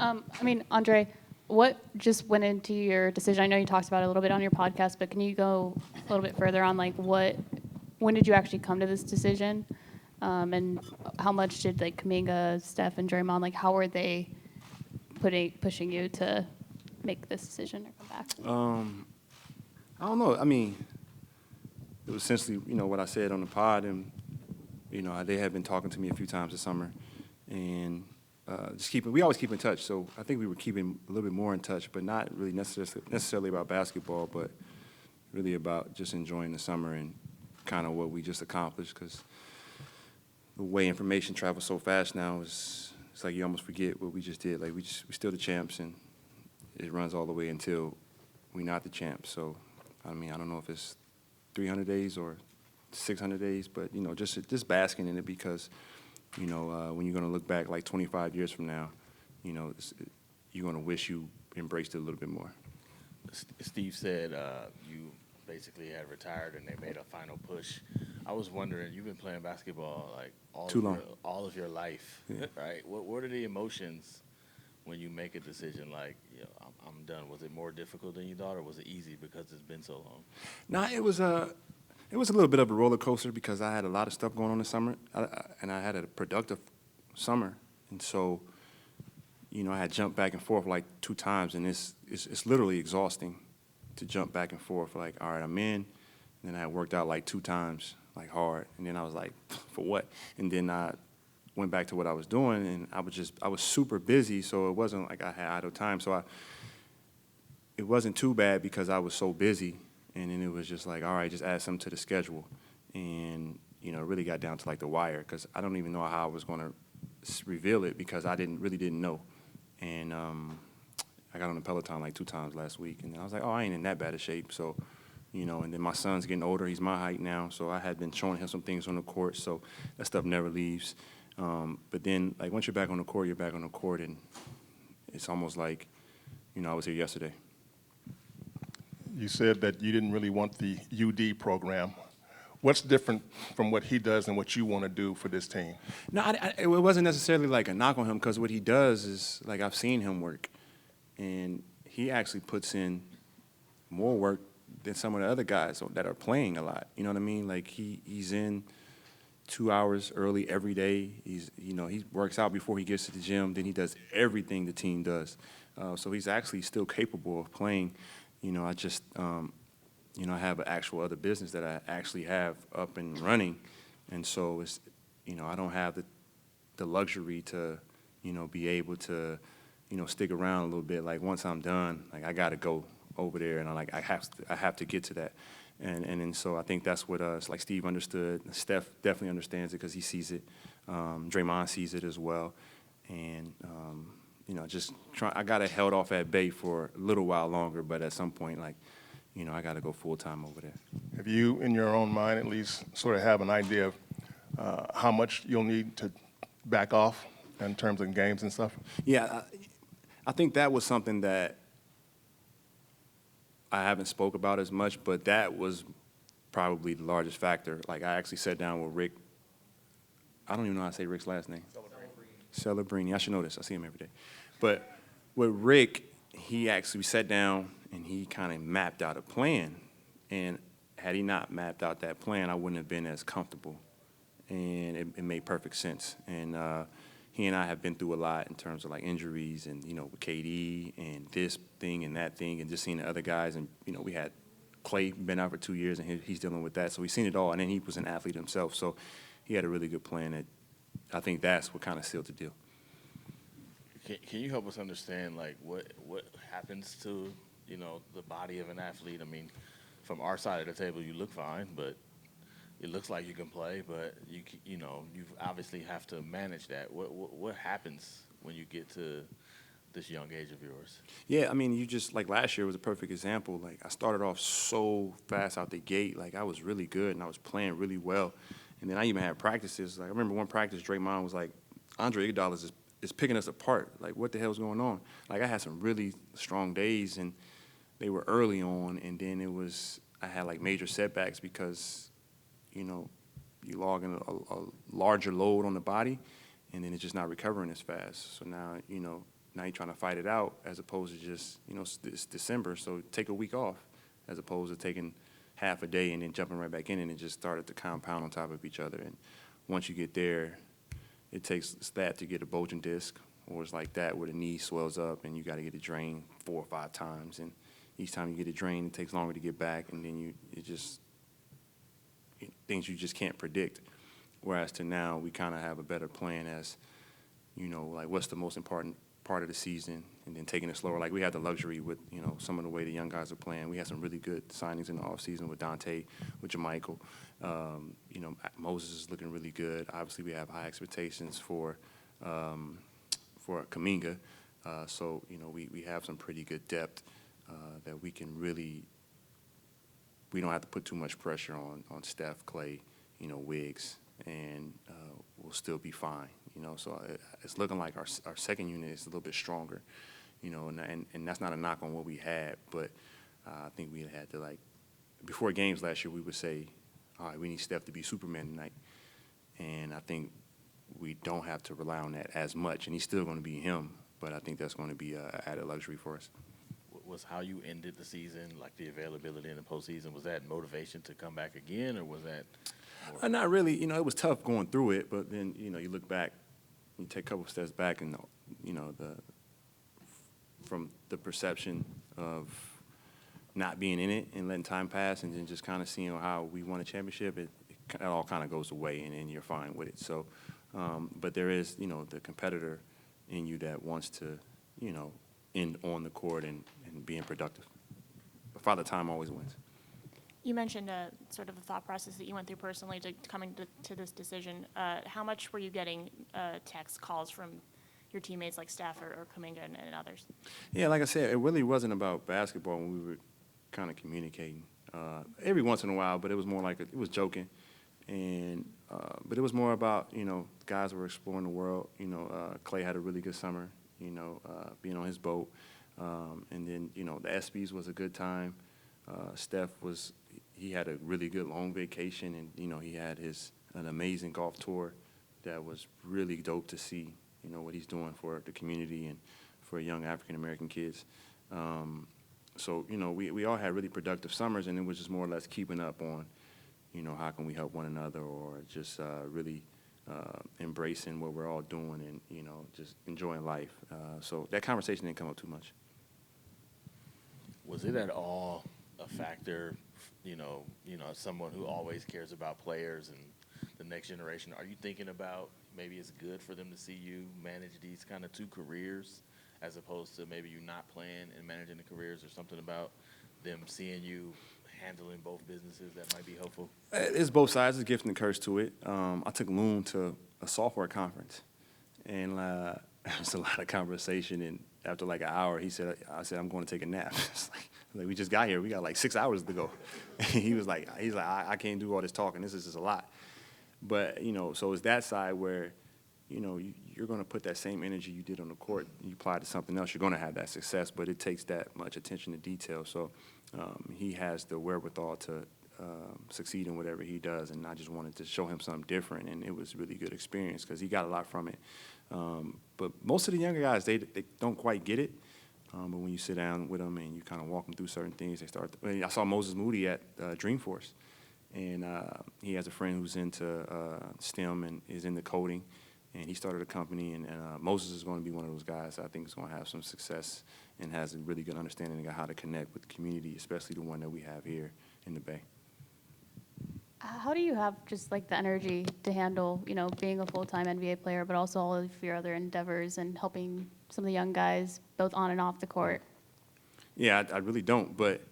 I mean, Andre, what just went into your decision? I know you talked about it a little bit on your podcast, but can you go a little bit further on like when did you actually come to this decision? And how much did like Kuminga, Steph, and Draymond, like how were they pushing you to make this decision or come back? I don't know. I mean, it was essentially, what I said on the pod, and, they had been talking to me a few times this summer, and we always keep in touch. So I think we were keeping a little bit more in touch, but not really necessarily about basketball, but really about just enjoying the summer and kind of what we just accomplished, because the way information travels so fast now it's like you almost forget what we just did. Like we're still the champs, and it runs all the way until we're not the champs. So, I mean, I don't know if it's 300 days or 600 days, but, just basking in it because, when you're going to look back like 25 years from now, you're going to wish you embraced it a little bit more. Steve said you basically had retired and they made a final push. I was wondering, you've been playing basketball like all of your life, yeah. Right? What are the emotions when you make a decision like, I'm done? Was it more difficult than you thought, or was it easy because it's been so long? No, it was a little bit of a roller coaster because I had a lot of stuff going on this summer, and I had a productive summer, and so, I had jumped back and forth like 2 times, and it's literally exhausting to jump back and forth. Like, all right, I'm in, and then I had worked out like 2 times, like hard, and then I was like, for what? And then I went back to what I was doing, and I was super busy, so it wasn't like I had idle time. So it wasn't too bad because I was so busy, and then it was just like, all right, just add something to the schedule, and it really got down to like the wire because I don't even know how I was going to reveal it because I really didn't know, and I got on the Peloton like 2 times last week, and then I was like, oh, I ain't in that bad of shape, so. And then my son's getting older. He's my height now, so I had been showing him some things on the court, so that stuff never leaves. But then, like, once you're back on the court, you're back on the court, and it's almost like, I was here yesterday. You said that you didn't really want the UD program. What's different from what he does and what you want to do for this team? No, it wasn't necessarily like a knock on him because what he does is, like, I've seen him work, and he actually puts in more work than some of the other guys that are playing a lot. You know what I mean? Like, he's in 2 hours early every day. He works out before he gets to the gym. Then he does everything the team does. So he's actually still capable of playing. I just, I have an actual other business that I actually have up and running. And so it's, I don't have the luxury to, be able to, stick around a little bit. Like, once I'm done, like, I got to go over there, and I have to get to that. And so I think that's what like Steve understood. Steph definitely understands it because he sees it. Draymond sees it as well. And, I got it held off at bay for a little while longer, but at some point, like, I got to go full time over there. Have you, in your own mind, at least sort of have an idea of how much you'll need to back off in terms of games and stuff? Yeah, I think that was something that I haven't spoke about as much, but that was probably the largest factor. Like, I actually sat down with Rick. I don't even know how to say Rick's last name. Celebrini. I should know this. I see him every day. But with Rick, he actually sat down and he kind of mapped out a plan. And had he not mapped out that plan, I wouldn't have been as comfortable. And it made perfect sense. And he and I have been through a lot in terms of like injuries and, with KD and this thing and that thing and just seeing the other guys. And, we had Clay been out for 2 years and he's dealing with that. So he's seen it all. And then he was an athlete himself. So he had a really good plan that I think that's what kind of sealed the deal. Can you help us understand, like, what happens to, the body of an athlete? I mean, from our side of the table, you look fine, but it looks like you can play, but you obviously have to manage that. What happens when you get to this young age of yours? Yeah, I mean, you just, like, last year was a perfect example. Like, I started off so fast out the gate. Like, I was really good, and I was playing really well. And then I even had practices. Like, I remember one practice, Draymond was like, Andre Iguodala is picking us apart. Like, what the hell's going on? Like, I had some really strong days, and they were early on, and then I had, like, major setbacks because, you log in a larger load on the body, and then it's just not recovering as fast. So now, Now you're trying to fight it out as opposed to just, it's December, so take a week off as opposed to taking half a day and then jumping right back in and it just started to compound on top of each other. And once you get there, it takes that to get a bulging disc, or it's like that where the knee swells up and you got to get it drained 4 or 5 times. And each time you get it drained, it takes longer to get back, and then things you just can't predict. Whereas to now, we kind of have a better plan as, like what's the most important part of the season, and then taking it slower. Like we had the luxury with, some of the way the young guys are playing. We had some really good signings in the offseason with Dante, with Jermichael. Moses is looking really good. Obviously, we have high expectations for Kuminga. So, we have some pretty good depth that we can really, we don't have to put too much pressure on Steph, Clay, Wiggs, and we'll still be fine. So it's looking like our second unit is a little bit stronger, and that's not a knock on what we had, but I think we had to, like, before games last year, we would say, all right, we need Steph to be Superman tonight, and I think we don't have to rely on that as much, and he's still going to be him, but I think that's going to be an added luxury for us. Was how you ended the season, like the availability in the postseason, was that motivation to come back again, or was that more? Not really. It was tough going through it, but then, you look back, you take a couple of steps back, and, from the perception of not being in it and letting time pass and then just kind of seeing how we won a championship, it all kind of goes away, and then you're fine with it. So, but there is, the competitor in you that wants to, end on the court and being productive. But Father Time always wins. You mentioned sort of the thought process that you went through personally to coming to this decision. How much were you getting text calls from your teammates like Steph or Kuminga and others? Yeah, like I said, it really wasn't about basketball when we were kind of communicating. Every once in a while, but it was more like it was joking. And but it was more about, guys were exploring the world. Clay had a really good summer, being on his boat. And then, the ESPYs was a good time. Steph he had a really good long vacation, and, he had an amazing golf tour that was really dope to see, what he's doing for the community and for young African-American kids. So, we all had really productive summers, and it was just more or less keeping up on, how can we help one another, or just really embracing what we're all doing and, just enjoying life. So that conversation didn't come up too much. Was it at all a factor, someone who always cares about players and the next generation? Are you thinking about maybe it's good for them to see you manage these kind of 2 careers as opposed to maybe you not playing and managing the careers, or something about them seeing you handling both businesses that might be helpful? It's both sides. There's a gift and a curse to it. I took Loon to a software conference, and there was a lot of conversation, and after like an hour, I said, I'm going to take a nap. It's like, we just got here. We got like 6 hours to go. He's like, I can't do all this talking. This is just a lot. But, so it's that side where, you're going to put that same energy you did on the court, you apply it to something else, you're going to have that success, but it takes that much attention to detail. So he has the wherewithal to succeed in whatever he does, and I just wanted to show him something different, and it was a really good experience because he got a lot from it. But most of the younger guys, they don't quite get it. But when you sit down with them and you kind of walk them through certain things, they start. I saw Moses Moody at Dreamforce, and he has a friend who's into STEM and is into coding, and he started a company. And Moses is going to be one of those guys I think is going to have some success and has a really good understanding of how to connect with the community, especially the one that we have here in the Bay. How do you have just like the energy to handle, being a full-time NBA player, but also all of your other endeavors and helping some of the young guys both on and off the court? Yeah, I really don't, but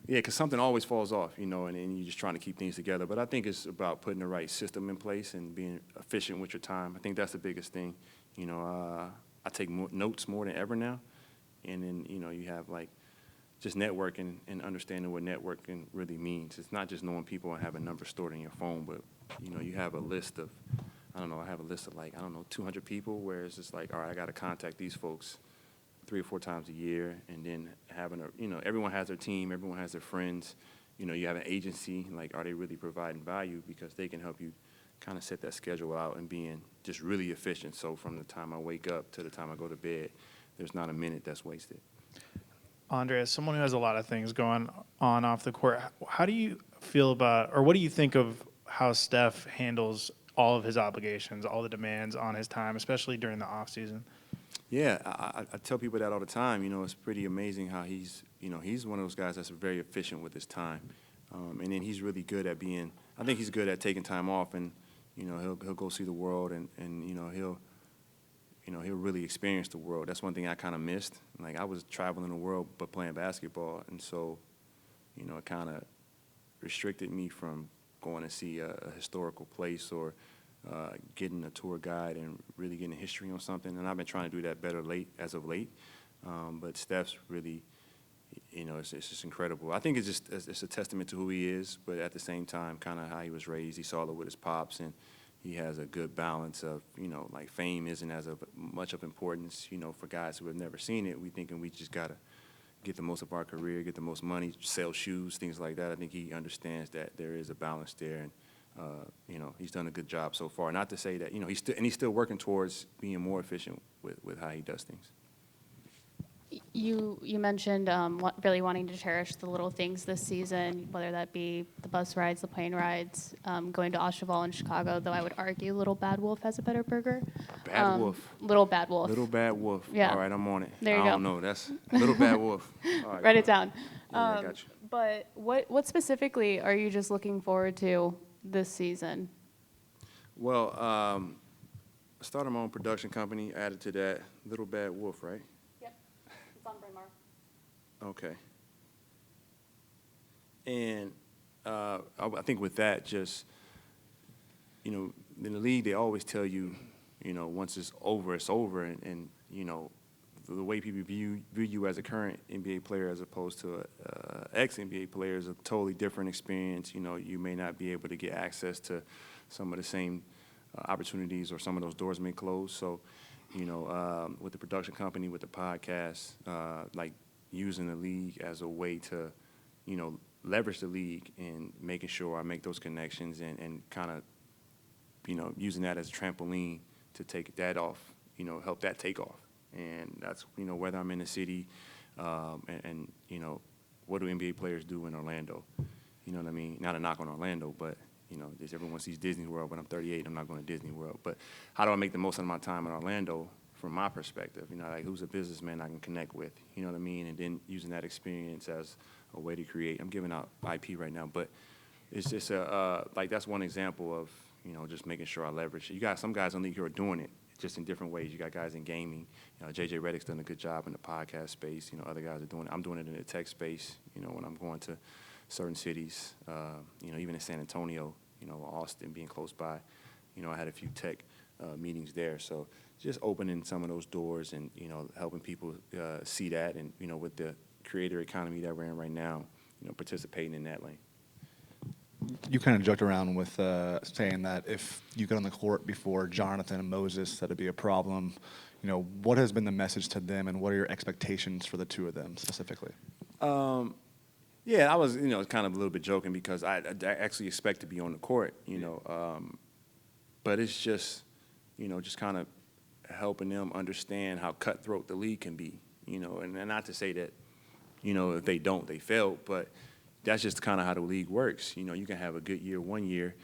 because something always falls off, and you're just trying to keep things together. But I think it's about putting the right system in place and being efficient with your time. I think that's the biggest thing. I take notes more than ever now, and then you have like just networking and understanding what networking really means. It's not just knowing people and having numbers stored in your phone, but you have a list of, I have a list of 200 people, where it's just like, all right, I got to contact these folks 3 or 4 times a year, and then having everyone has their team, everyone has their friends. You have an agency, like, are they really providing value, because they can help you kind of set that schedule out and being just really efficient. So from the time I wake up to the time I go to bed, there's not a minute that's wasted. Andre, as someone who has a lot of things going on off the court, how do you feel about, or what do you think of how Steph handles all of his obligations, all the demands on his time, especially during the off season? Yeah, I tell people that all the time. You know, it's pretty amazing how he's one of those guys that's very efficient with his time. And then he's really good at I think he's good at taking time off, and, he'll go see the world, and he'll really experience the world. That's one thing I kind of missed. Like, I was traveling the world but playing basketball, and so, it kind of restricted me from going to see a historical place or getting a tour guide and really getting a history on something. And I've been trying to do that better as of late. But Steph's really, it's just incredible. I think it's a testament to who he is, but at the same time, kind of how he was raised. He saw it with his pops, and he has a good balance of, like, fame isn't as much of importance, for guys who have never seen it. We thinking we just got to get the most of our career, get the most money, sell shoes, things like that. I think he understands that there is a balance there, and he's done a good job so far. Not to say that he's still working towards being more efficient with how he does things. You mentioned really wanting to cherish the little things this season, whether that be the bus rides, the plane rides, going to Oshaval in Chicago, though I would argue Little Bad Wolf has a better burger. Bad Wolf. Little Bad Wolf. Little Bad Wolf. Yeah. All right, I'm on it. There you I don't go. know. That's Little Bad Wolf. All right, Write it down. Yeah, I got you. But what specifically are you just looking forward to this season? Well, I started my own production company, added to that Little Bad Wolf, right? Yep, it's on Bryn Mawr. Okay. And I think with that, just, in the league, they always tell you, once it's over, and the way people view you as a current NBA player as opposed to a ex-NBA player is a totally different experience. You may not be able to get access to some of the same opportunities, or some of those doors may close. So, with the production company, with the podcast, like using the league as a way to, leverage the league and making sure I make those connections and kind of, using that as a trampoline to take that off, help that take off. And that's, whether I'm in the city and what do NBA players do in Orlando? You know what I mean? Not a knock on Orlando, but, just everyone sees Disney World. When I'm 38, I'm not going to Disney World. But how do I make the most of my time in Orlando from my perspective? Like, who's a businessman I can connect with? You know what I mean? And then using that experience as a way to create. I'm giving out IP right now, but it's just like, that's one example of, just making sure I leverage. You got some guys in the league who are doing it just in different ways. You got guys in gaming. JJ Redick's done a good job in the podcast space. Other guys are doing it. I'm doing it in the tech space, when I'm going to certain cities, even in San Antonio, Austin being close by. I had a few tech meetings there. So just opening some of those doors and, helping people see that. And, with the creator economy that we're in right now, participating in that lane. You kind of joked around with saying that if you get on the court before Jonathan and Moses, that'd be a problem. What has been the message to them, and what are your expectations for the two of them specifically? Yeah, I was, kind of a little bit joking because I actually expect to be on the court, but it's just, just kind of helping them understand how cutthroat the league can be, and not to say that, if they don't, they fail, but that's just kind of how the league works. You can have a good year one year,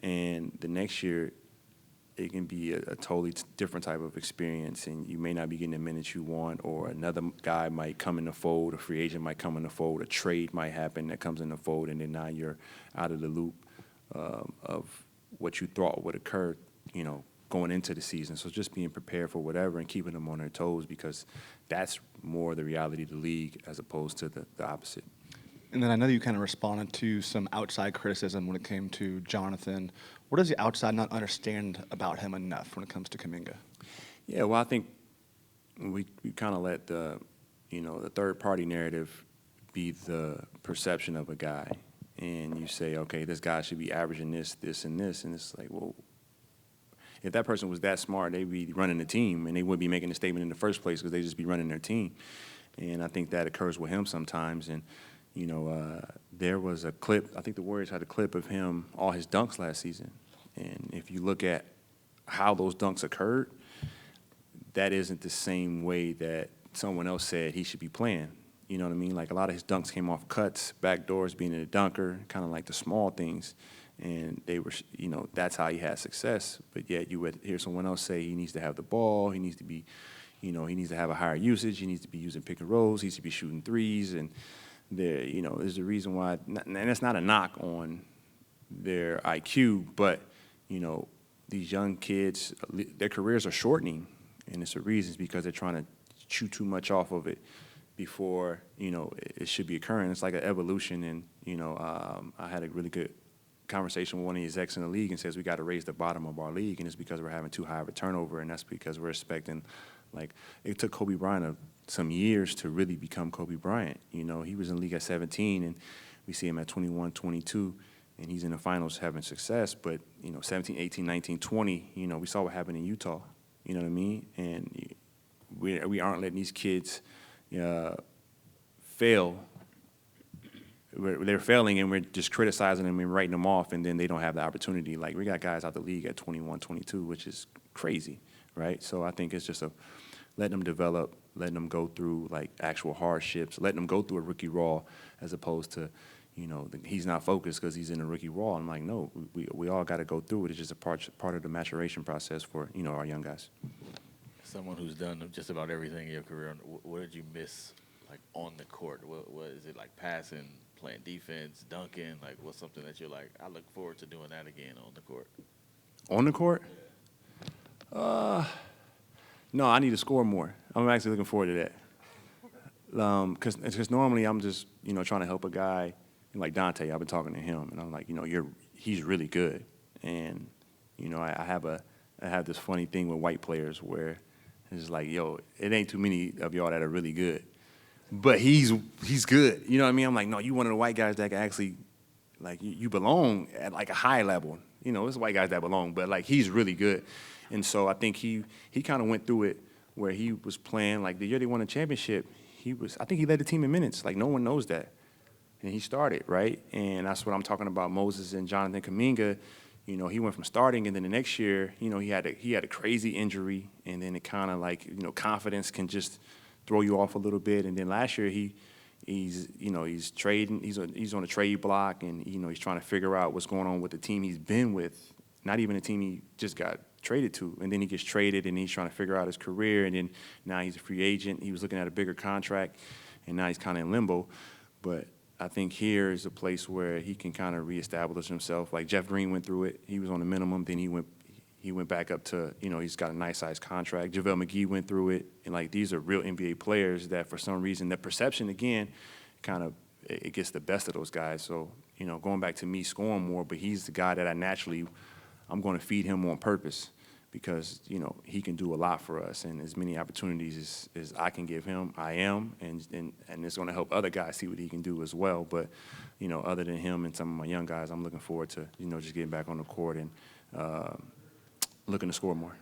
and the next year it can be a totally different type of experience, and you may not be getting the minutes you want, or another guy might come in the fold, a free agent might come in the fold, a trade might happen that comes in the fold, and then now you're out of the loop of what you thought would occur, going into the season. So just being prepared for whatever and keeping them on their toes, because that's more the reality of the league as opposed to the opposite. And then I know you kind of responded to some outside criticism when it came to Jonathan. What does the outside not understand about him enough when it comes to Kuminga? Yeah, well, I think we kind of let the third-party narrative be the perception of a guy. And you say, okay, this guy should be averaging this, this, and this. And it's like, well, if that person was that smart, they'd be running the team, and they wouldn't be making a statement in the first place because they'd just be running their team. And I think that occurs with him sometimes. And there was a clip, I think the Warriors had a clip of him, all his dunks last season. And if you look at how those dunks occurred, that isn't the same way that someone else said he should be playing. You know what I mean? Like a lot of his dunks came off cuts, back doors, being a dunker, kind of like the small things. And they were, you know, that's how he had success. But yet you would hear someone else say he needs to have the ball, he needs to be, you know, he needs to have a higher usage, he needs to be using pick and rolls, he needs to be shooting threes. And there, you know, there's a reason why, and that's not a knock on their IQ, but, you know, these young kids, their careers are shortening. And it's a reason, it's because they're trying to chew too much off of it before, you know, it should be occurring. It's like an evolution. And, you know, I had a really good conversation with one of the execs in the league and says we got to raise the bottom of our league, and it's because we're having too high of a turnover, and that's because we're expecting, like, it took Kobe Bryant some years to really become Kobe Bryant. You know, he was in the league at 17, and we see him at 21, 22, and he's in the finals having success. But, you know, 17, 18, 19, 20, you know, we saw what happened in Utah. You know what I mean? And we aren't letting these kids fail. They're failing, and we're just criticizing them and writing them off, and then they don't have the opportunity. Like, we got guys out the league at 21, 22, which is crazy, right? So I think it's just letting them develop, letting them go through, like, actual hardships, letting them go through a rookie raw, as opposed to, you know, he's not focused because he's in a rookie raw. I'm like, no, we all got to go through it. It's just a part of the maturation process for, you know, our young guys. Someone who's done just about everything in your career, what did you miss, like, on the court? What is it, like, passing, playing defense, dunking? Like, what's something that you're like, I look forward to doing that again on the court? On the court? No, I need to score more. I'm actually looking forward to that. Because normally I'm just, you know, trying to help a guy, like Dante. I've been talking to him, and I'm like, you know, he's really good. And, you know, I have this funny thing with white players where it's like, yo, it ain't too many of y'all that are really good. But he's good. You know what I mean? I'm like, no, you one of the white guys that can actually, like, you belong at, like, a high level. You know, it's white guys that belong, but, like, he's really good. And so I think he kind of went through it where he was playing, like, the year they won the championship, I think he led the team in minutes. Like, no one knows that. And he started, right? And that's what I'm talking about, Moses and Jonathan Kuminga. You know, he went from starting, and then the next year, you know, he had a crazy injury, and then it kind of, like, you know, confidence can just throw you off a little bit. And then last year he's trading, he's on a trade block, and, you know, he's trying to figure out what's going on with the team he's been with, not even the team he just got traded to. And then he gets traded, and he's trying to figure out his career, and then now he's a free agent. He was looking at a bigger contract, and now he's kind of in limbo. But I think here is a place where he can kind of reestablish himself. Like Jeff Green went through it. He was on the minimum, then he went back up to, you know, he's got a nice sized contract. JaVale McGee went through it. And, like, these are real NBA players that for some reason, the perception, again, kind of, it gets the best of those guys. So, you know, going back to me scoring more, but he's the guy that I'm going to feed him on purpose because, you know, he can do a lot for us. And as many opportunities as I can give him, I am. And it's going to help other guys see what he can do as well. But, you know, other than him and some of my young guys, I'm looking forward to, you know, just getting back on the court and looking to score more.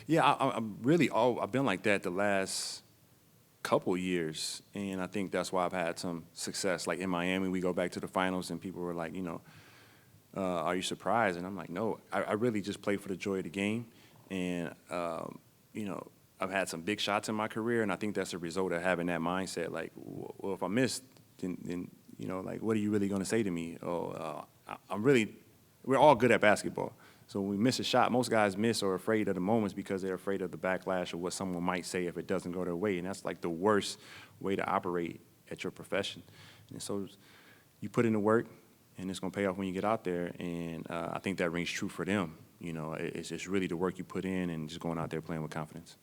Yeah, I've been like that the last couple years, and I think that's why I've had some success. Like in Miami, we go back to the finals, and people were like, you know, are you surprised? And I'm like, no, I really just play for the joy of the game, and you know, I've had some big shots in my career, and I think that's a result of having that mindset. Like, well, if I missed, then you know, like, what are you really going to say to me? We're all good at basketball. So when we miss a shot, most guys miss or are afraid of the moments because they're afraid of the backlash or what someone might say if it doesn't go their way. And that's like the worst way to operate at your profession. And so you put in the work, and it's going to pay off when you get out there. And I think that rings true for them. You know, it's really the work you put in and just going out there playing with confidence.